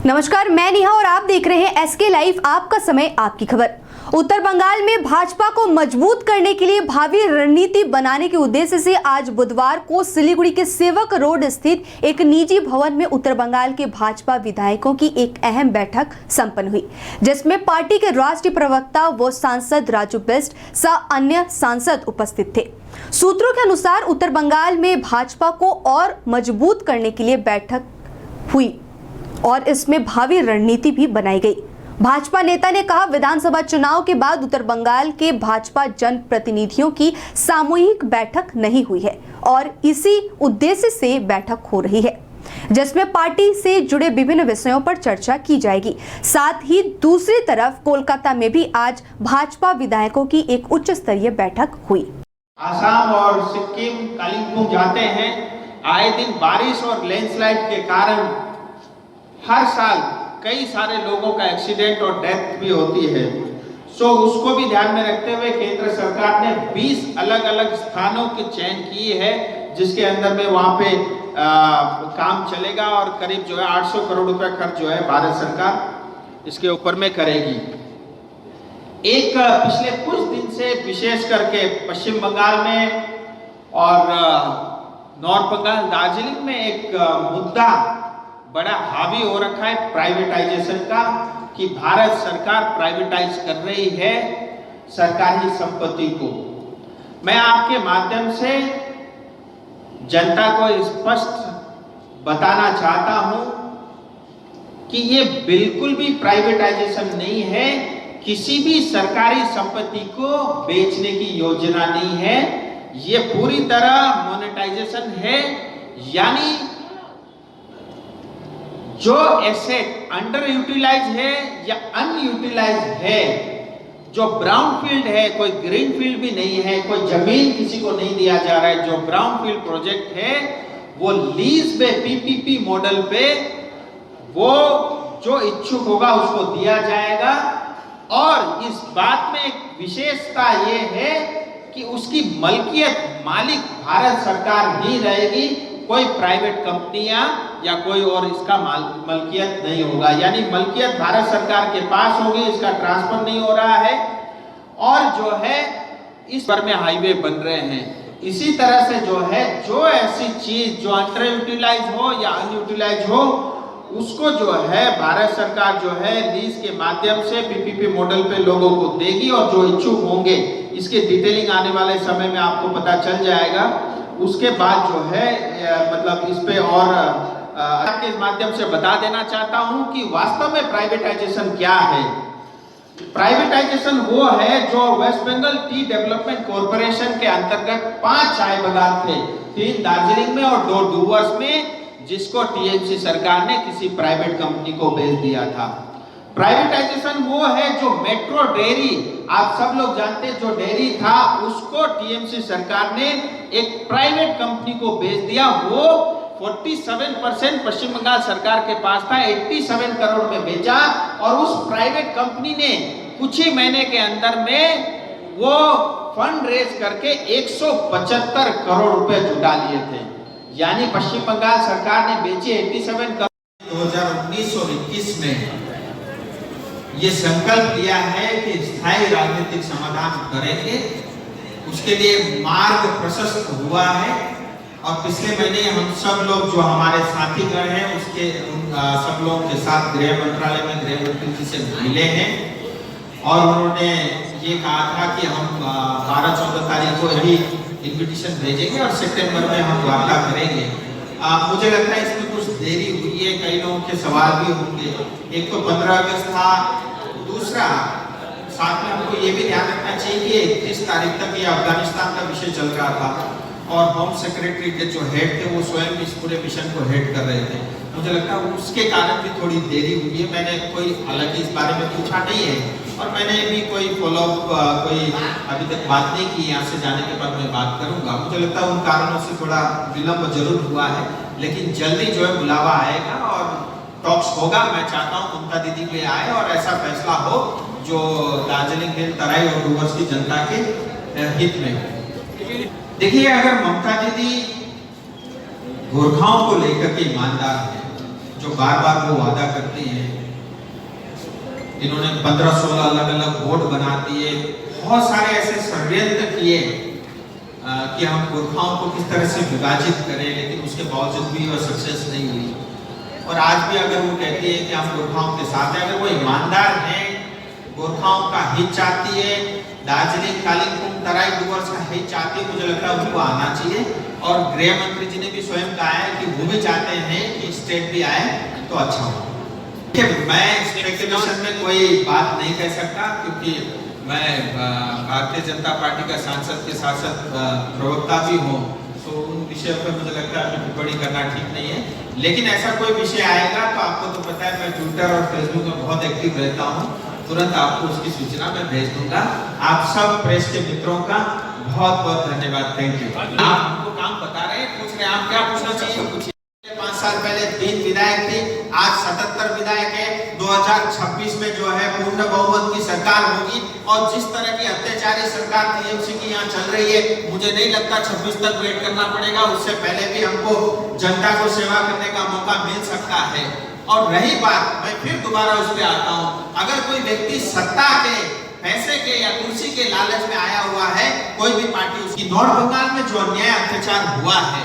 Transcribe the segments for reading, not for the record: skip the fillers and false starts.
नमस्कार, मैं नेहा और आप देख रहे हैं एसके लाइव, आपका समय आपकी खबर। उत्तर बंगाल में भाजपा को मजबूत करने के लिए भावी रणनीति बनाने के उद्देश्य से आज बुधवार को सिलीगुड़ी के सेवक रोड स्थित एक निजी भवन में उत्तर बंगाल के भाजपा विधायकों की एक अहम बैठक संपन्न हुई, जिसमें पार्टी के राष्ट्रीय प्रवक्ता व सांसद राजू बिस्ट सह अन्य सांसद उपस्थित थे। सूत्रों के अनुसार उत्तर बंगाल में भाजपा को और मजबूत करने के लिए बैठक हुई और इसमें भावी रणनीति भी बनाई गई। भाजपा नेता ने कहा, विधानसभा चुनाव के बाद उत्तर बंगाल के भाजपा जनप्रतिनिधियों की सामूहिक बैठक नहीं हुई है और इसी उद्देश्य से बैठक हो रही है, जिसमें पार्टी से जुड़े विभिन्न विषयों पर चर्चा की जाएगी। साथ ही दूसरी तरफ कोलकाता में भी आज भाजपा विधायकों की एक उच्च स्तरीय बैठक हुई। आसाम और सिक्किम कालिम्पोंग जाते हैं, आए दिन बारिश और लैंडस्लाइड के कारण हर साल कई सारे लोगों का एक्सीडेंट और डेथ भी होती है। सो उसको भी ध्यान में रखते हुए केंद्र सरकार ने 20 अलग अलग स्थानों की चयन की है, जिसके अंदर में वहाँ पे काम चलेगा और करीब जो है 800 करोड़ रुपए खर्च जो है भारत सरकार इसके ऊपर में करेगी। एक पिछले कुछ दिन से विशेष करके पश्चिम बंगाल में और नॉर्थ बंगाल दार्जिलिंग में एक मुद्दा बड़ा हावी हो रखा है प्राइवेटाइजेशन का, कि भारत सरकार प्राइवेटाइज कर रही है सरकारी संपत्ति को। मैं आपके माध्यम से जनता को स्पष्ट बताना चाहता हूं कि ये बिल्कुल भी प्राइवेटाइजेशन नहीं है, किसी भी सरकारी संपत्ति को बेचने की योजना नहीं है। ये पूरी तरह मोनेटाइजेशन है, यानी जो एसेट अंडर यूटिलाइज है या अनयूटिलाइज है, जो ब्राउन फील्ड है, कोई ग्रीन फील्ड भी नहीं है, कोई जमीन किसी को नहीं दिया जा रहा है, जो ब्राउन फील्ड प्रोजेक्ट है वो लीज पे पीपीपी मॉडल पे वो जो इच्छुक होगा उसको दिया जाएगा। और इस बात में एक विशेषता ये है कि उसकी मलकियत मालिक भारत सरकार ही रहेगी, कोई प्राइवेट कंपनियां या कोई और इसका मलकियत नहीं होगा, यानी मलकियत भारत सरकार के पास होगी, इसका ट्रांसफर नहीं हो रहा है। और जो है इस पर में हाईवे बन रहे हैं। इसी तरह से जो है जो ऐसी चीज जो अंडर यूटिलाइज हो या अनयूटिलाइज हो उसको जो है भारत सरकार जो है लीज के माध्यम से पीपीपी मॉडल पे लोगों को देगी, और जो इच्छुक होंगे इसके डिटेलिंग आने वाले समय में आपको पता चल जाएगा। उसके बाद जो है मतलब इस पे और आपके इस माध्यम से बता देना चाहता हूं कि वास्तव में प्राइवेटाइजेशन क्या है। प्राइवेटाइजेशन वो है जो West Bengal tea development corporation के अंतर्गत 5 चाय बागान थे, 3 दार्जिलिंग में और 2 डूवर्स में, जिसको टीएमसी सरकार ने किसी प्राइवेट कंपनी को बेच दिया था। प्राइवेटाइजेशन वो है जो मेट्रो डेयरी, आप सब लोग जानते हैं, जो डेयरी था उसको टीएमसी सरकार ने एक प्राइवेट कंपनी को बेच दिया। वो 47% पश्चिम बंगाल सरकार के पास था, 87 करोड़ में बेचा, और उस प्राइवेट कंपनी ने कुछ ही महीने के अंदर में वो फंड रेज करके 175 करोड़ रुपए जुटा लिए थे। यानी पश्चिम बंगाल सरकार ने बेचे 87 करोड़। 2019 और 21 में ये संकल्प लिया है कि स्थायी राजनीतिक समाधान करेंगे, उसके लिए मार्ग प्रशस्त हुआ है। और पिछले महीने हम सब लोग जो हमारे साथीगण हैं उसके सब लोगों के साथ गृह मंत्रालय में गृह मंत्री जी से मिले हैं, और उन्होंने ये कहा था कि हम 12-14 तारीख को ही इन्विटेशन भेजेंगे और सितंबर में हम वार्ता करेंगे। मुझे लगता है इसमें कुछ देरी हुई है, कई लोगों के सवाल भी होंगे। एक तो 15 अगस्त था, दूसरा साथ में हमको ये भी ध्यान रखना चाहिए कि 31 तारीख तक ये अफगानिस्तान का विषय चल रहा था, और होम सेक्रेटरी के जो हेड थे वो स्वयं इस पूरे मिशन को हेड कर रहे थे। मुझे लगता है उसके कारण भी थोड़ी देरी हुई है। मैंने कोई हालांकि इस बारे में पूछा नहीं है, और मैंने भी कोई फॉलोअप कोई अभी तक बात नहीं की। यहाँ से जाने के बाद मैं बात करूंगा। मुझे लगता है उन कारणों से थोड़ा विलंब जरूर हुआ है, लेकिन जल्दी जो है बुलावा आएगा और टॉक्स होगा। मैं चाहता हूँ ममता दीदी भी आए और ऐसा फैसला हो जो दार्जिलिंग हिल, तराई और डूवर्स की जनता के हित में हो। देखिए, अगर ममता दीदी गोरखाओं को लेकर के ईमानदार है जो बार बार वो वादा करती है। इन्होंने 15-16 अलग अलग वोट बना दिए, बहुत सारे ऐसे षड्यंत्र किए कि हम गोरखाओं को किस तरह से विभाजित करें, लेकिन उसके बावजूद भी वह सक्सेस नहीं हुई। और आज भी अगर वो कहती है कि हम गोरखाओं के साथ हैं, अगर वो ईमानदार हैं, गोरखाओं का हित चाहती है, दार्जिलिंग, कालिम्पोंग, तराई डूवर्स का हित चाहती है, मुझे लगता है उनको आना चाहिए। और गृह मंत्री जी ने भी स्वयं कहा है कि वो भी चाहते हैं कि स्टेट भी आए तो अच्छा हो। मैं स्पेकुलेशन में कोई बात नहीं कह सकता, क्योंकि मैं भारतीय जनता पार्टी का सांसद के साथ साथ प्रवक्ता भी हूँ, तो उन विषयों पर मुझे लगता है टिप्पणी करना ठीक नहीं है। लेकिन ऐसा कोई विषय आएगा तो आपको तो पता है मैं ट्विटर और फेसबुक में बहुत एक्टिव रहता हूँ, तुरंत आपको उसकी सूचना मैं भेज दूंगा। आप सब प्रेस के मित्रों का बहुत बहुत धन्यवाद। Thank you. आप हमको काम बता रहे हैं, पूछ रहे हैं, आप क्या पूछना चाहिए पूछिए। 5 साल पहले 3 विधायक थे, आज 77 विधायक है। 2026 में जो है पूर्ण बहुमत की सरकार होगी, और जिस तरह की अत्याचारी सरकार टीएमसी की यहाँ चल रही है, मुझे नहीं लगता 26 तक वेट करना पड़ेगा। उससे पहले भी हमको जनता को सेवा करने का मौका मिल सकता है। और रही बात, मैं फिर दोबारा उस पर आता हूँ, अगर कोई व्यक्ति सत्ता के, पैसे के या कुर्सी के लालच में आया हुआ है, कोई भी पार्टी उसकी, नॉर्थ बंगाल में जो अन्याय अत्याचार हुआ है,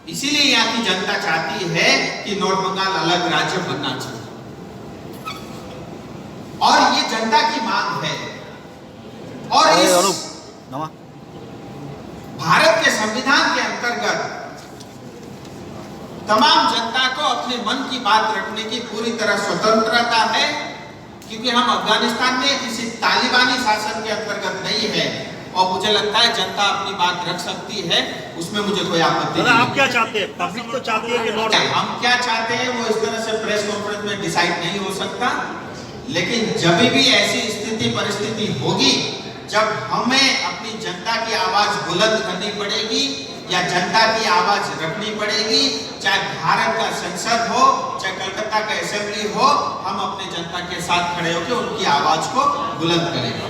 इसीलिए यहाँ की जनता चाहती है कि नॉर्थ बंगाल अलग राज्य बनना चाहिए, और ये जनता की मांग है। और इस भारत के संविधान के अंतर्गत तमाम जनता को अपने मन की बात रखने की पूरी तरह स्वतंत्रता है, क्योंकि हम अफगानिस्तान में किसी तालिबानी शासन के अंतर्गत नहीं है, और मुझे लगता है जनता अपनी बात रख सकती है, उसमें मुझे कोई आपत्ति नहीं। आप क्या चाहते हैं? पब्लिक तो चाहती है कि नॉर्थ, हम क्या चाहते हैं वो इस तरह से प्रेस कॉन्फ्रेंस में डिसाइड नहीं हो सकता, लेकिन जब भी ऐसी स्थिति परिस्थिति होगी जब हमें अपनी जनता की आवाज बुलंद करनी पड़ेगी या जनता की आवाज रखनी पड़ेगी, चाहे भारत का संसद हो, चाहे कलकत्ता का असेंबली हो, हम अपने जनता के साथ खड़े होकर उनकी आवाज को बुलंद करेंगे।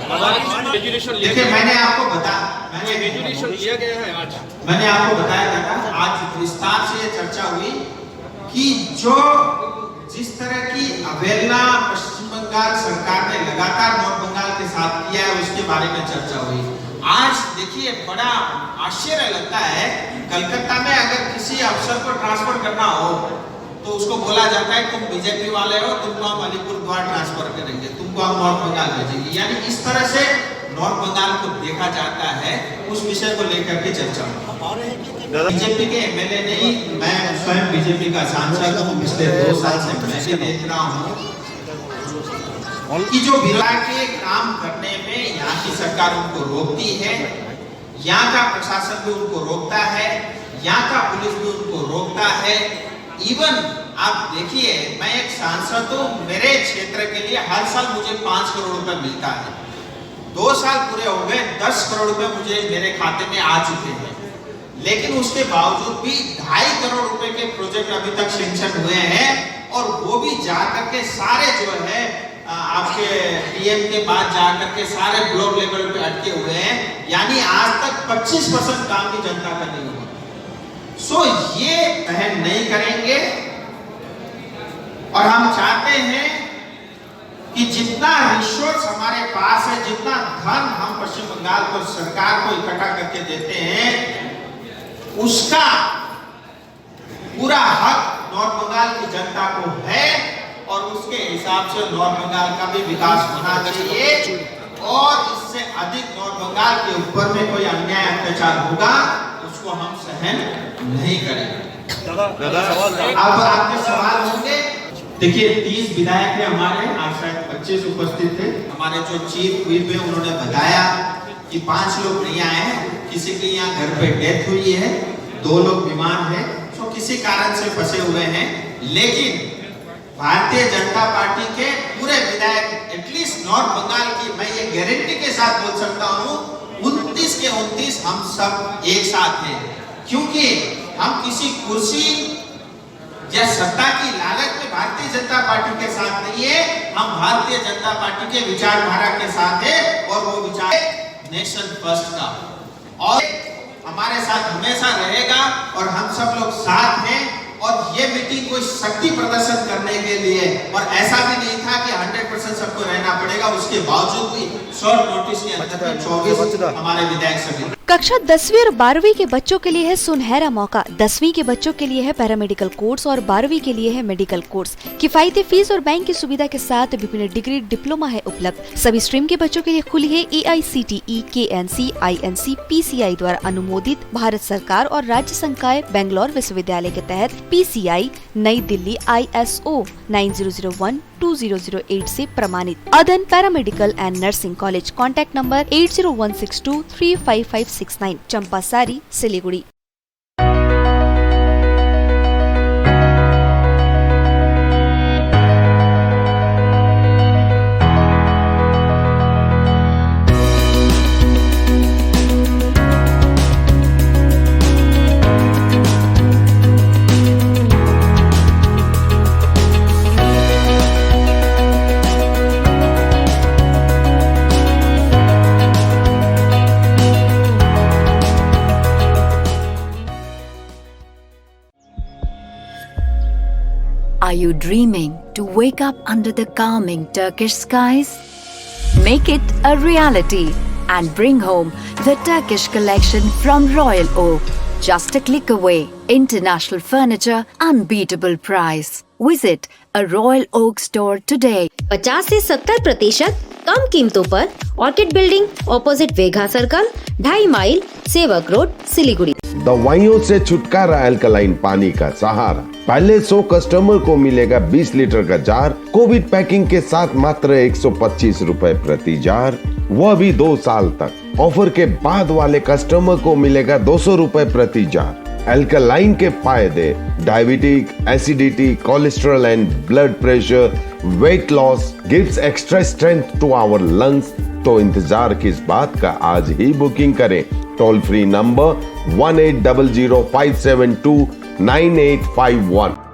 देखिए, मैंने आपको बताया था, आज विस्तार से ये चर्चा हुई कि जिस तरह की अवहेलना पश्चिम बंगाल सरकार ने लगातार नॉर्थ बंगाल के साथ किया है, उसके बारे में चर्चा हुई। आज देखिए, बड़ा आश्चर्य लगता है, कलकत्ता में अगर किसी अफसर को ट्रांसफर करना हो तो उसको बोला जाता है तुम बीजेपी वाले हो, तुमको हम अलीपुरद्वार ट्रांसफर करेंगे, तुमको हम नॉर्थ बंगाल भेजेंगे। यानी इस तरह से नॉर्थ बंगाल को देखा जाता है। उस विषय को लेकर के चर्चा बीजेपी के एमएलए नहीं, मैं स्वयं बीजेपी का सांसद हूँ, पिछले 2 साल से मैं भी देख रहा हूँ कि जो विधायक के काम करने में यहाँ की सरकार उनको रोकती है, यहाँ का प्रशासन भी उनको रोकता है, यहाँ का पुलिस भी उनको रोकता है। इवन आप देखिए, मैं एक सांसद हूँ, मेरे क्षेत्र के लिए हर साल मुझे 5 करोड़ रुपए मिलता है। 2 साल पूरे हो गए, 10 करोड़ रुपए मुझे मेरे खाते में आ चुके हैं, लेकिन उसके बावजूद भी 2.5 करोड़ रुपए के प्रोजेक्ट अभी तक सेंक्शन हुए हैं, और वो भी जाकर के सारे जो है आपके डीएम के बाद जाकर के सारे ब्लॉक लेवल पे अटके हुए हैं। यानी आज तक 25% काम की जनता का नहीं हुआ। सो ये पहल नहीं करेंगे, और हम चाहते हैं कि जितना रिसोर्स हमारे पास है, जितना धन हम पश्चिम बंगाल को सरकार को इकट्ठा करके देते हैं, उसका पूरा हक नॉर्थ बंगाल की जनता को है, और उसके हिसाब से नॉर्थ बंगाल का भी विकास होना चाहिए। और इससे अधिक नॉर्थ बंगाल के ऊपर में कोई अन्याय अत्याचार होगा, उसको हम सहन नहीं करेंगे। अब आपके सवाल होंगे। देखिए, 30 विधायक है हमारे, आज शायद 25 उपस्थित थे। हमारे जो चीफ व्हिप है उन्होंने बताया कि 5 लोग नहीं आए हैं, किसी के यहाँ घर पे डेथ हुई है, 2 लोग बीमार हैं, तो किसी कारण से फंसे हुए हैं। लेकिन भारतीय जनता पार्टी के पूरे विधायक, एटलीस्ट नॉर्थ बंगाल की, मैं ये गारंटी के साथ बोल सकता हूँ, 29 के 29 हम सब एक साथ हैं, क्योंकि हम किसी कुर्सी या सत्ता की लालच में भारतीय जनता पार्टी के साथ नहीं है, हम भारतीय जनता पार्टी के विचारधारा के साथ है, और वो विचार नेशन फर्स्ट का, और हमारे साथ हमेशा रहेगा, और हम सब लोग साथ हैं। और ये मीटिंग कोई शक्ति प्रदर्शन करने के लिए, और ऐसा भी नहीं था कि 100% सबको रहना पड़ेगा, उसके बावजूद भी शॉर्ट नोटिस के अंदर 24 हमारे विधायक सभी। कक्षा 10वीं और 12वीं के बच्चों के लिए है सुनहरा मौका। 10वीं के बच्चों के लिए है पैरामेडिकल कोर्स और 12वीं के लिए है मेडिकल कोर्स। किफायती फीस और बैंक की सुविधा के साथ विभिन्न डिग्री डिप्लोमा है उपलब्ध। सभी स्ट्रीम के बच्चों के लिए खुली है AICTE, KNC, INC, PCI द्वारा अनुमोदित भारत सरकार और राज्य संकाय बेंगलोर विश्वविद्यालय के तहत PCI नई दिल्ली ISO 9001-2008 से प्रमाणित अदन paramedical and nursing college. Contact number 8016235569, Champasari, Siliguri. Are you dreaming to wake up under the calming Turkish skies? Make it a reality and bring home the Turkish collection from Royal Oak. Just a click away. International furniture, unbeatable price. Visit a Royal Oak store today. 50 से 70% कम कीमतों पर orchid building, opposite Vega circle, 2.5 mile, Sevoke road, Siliguri. दवाइयों से छुटकारा, alkaline पानी का सहारा। पहले 100 कस्टमर को मिलेगा 20 लीटर का जार, कोविड पैकिंग के साथ मात्र 125 रुपए प्रति जार, वह भी 2 साल तक। ऑफर के बाद वाले कस्टमर को मिलेगा 200 रुपए प्रति जार। अल्कलाइन के फायदे: diabetic, acidity, cholesterol and blood pressure, weight loss, gives extra strength to our lungs. तो इंतजार किस बात का, आज ही बुकिंग करें। Toll free number 1800 572 9851।